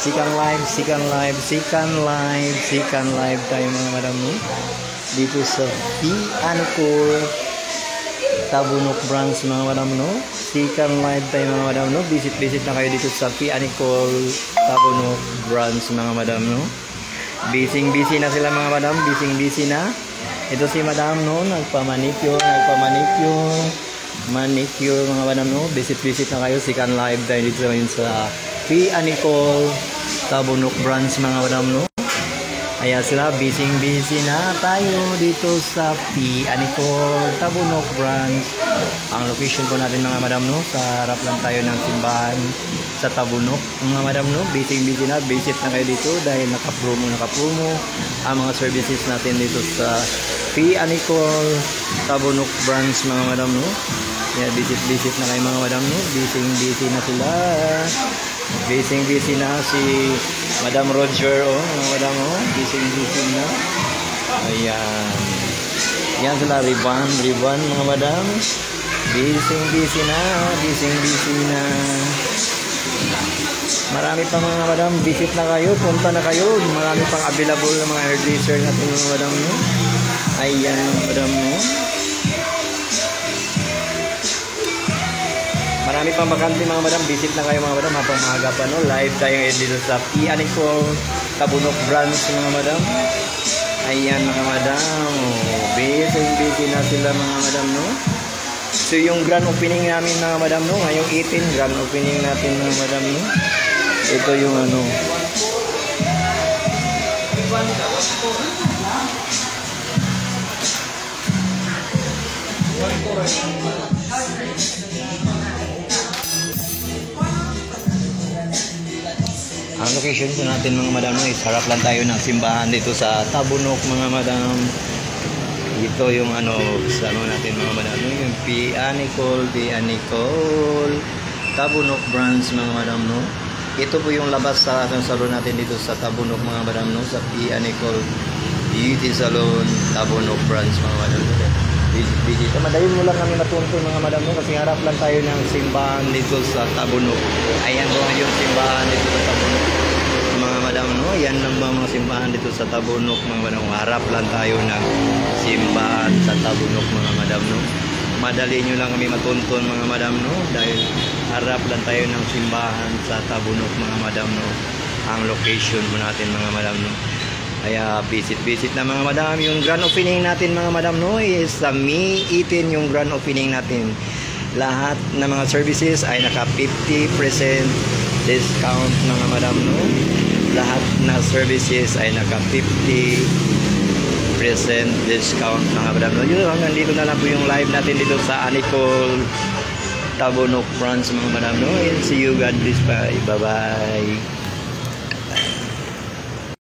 Second live tayo mga madam no. Dito sa P. Anicol Tabunok branch mga madam no. Second live tayo mga madam no. Visit na kayo dito sa P. Anicol Tabunok branch mga madam no. Busy na sila mga madam, busy na. Ito si madam no, nagpa-manicure mga madam no. Visit na kayo. Second live tayo dito sa P. Anicol Tabunok branch mga madam no. Ayan sila, busy na tayo dito sa P. Anicol Tabunok branch. Ang location po natin mga madam no, sa harap lang tayo ng simbahan sa Tabunok mga madam no. Busy na, visit na kayo dito dahil nakapromo ang mga services natin dito sa P. Anicol Tabunok branch mga madam no. Ayan, visit na kayo mga madam no. Busy na sila. Busy na si Madam Roger mga madam busy na. Ayan. Yan sila ribbon mga madam. Busy na. Marami pa mga madam, visit na kayo, punta na kayo. Marami pang available na mga hairdresser natin mga madam no. Ayan madam no. Marami pang bakante mga madam, visit na kayo mga madam habang maaga pa no. Live tayo ngayon dito sa P. Anicol Tabunok branch mga madam. Ayan mga madam, busy na sila mga madam no. So yung grand opening namin mga madam no, ngayong 18 grand opening natin mga madam no. Ito yung ano. Ang location po natin mga madam no, harap lang tayo ng simbahan dito sa Tabunok mga madam. Ito yung ano, sa ano natin mga madam no, yung P. Anicol Tabunok branch mga madam no. Ito po yung labas sa ating salon natin dito sa Tabunok mga madam no, sa P. Anicol Beauty Salon Tabunok branch mga madam no. Visit. Madali mo lang kami matuntun mga madam no, kasi harap lang tayo ng simbahan dito sa Tabunok. Ayan po yung simbahan dito sa Tabunok mga madam no. Yan lang ba mga simbahan dito sa Tabunok mga madam. Harap lang tayo ng simbahan sa Tabunok mga madam no. Madali nyo lang kami matuntun mga madam no, dahil harap lang tayo ng simbahan sa Tabunok mga madam no. Ang location mo natin mga madam no. Kaya visit na mga madam. Yung grand opening natin mga madam no is sa May 18 yung grand opening natin. Lahat ng mga services ay naka 50% discount mga madam no. Lahat na services ay naka 50% discount mga madam no. Yun, hanggang dito na lang po yung live natin dito sa Anicol Tabunok branch mga madam no. And see you, God bless, bye bye.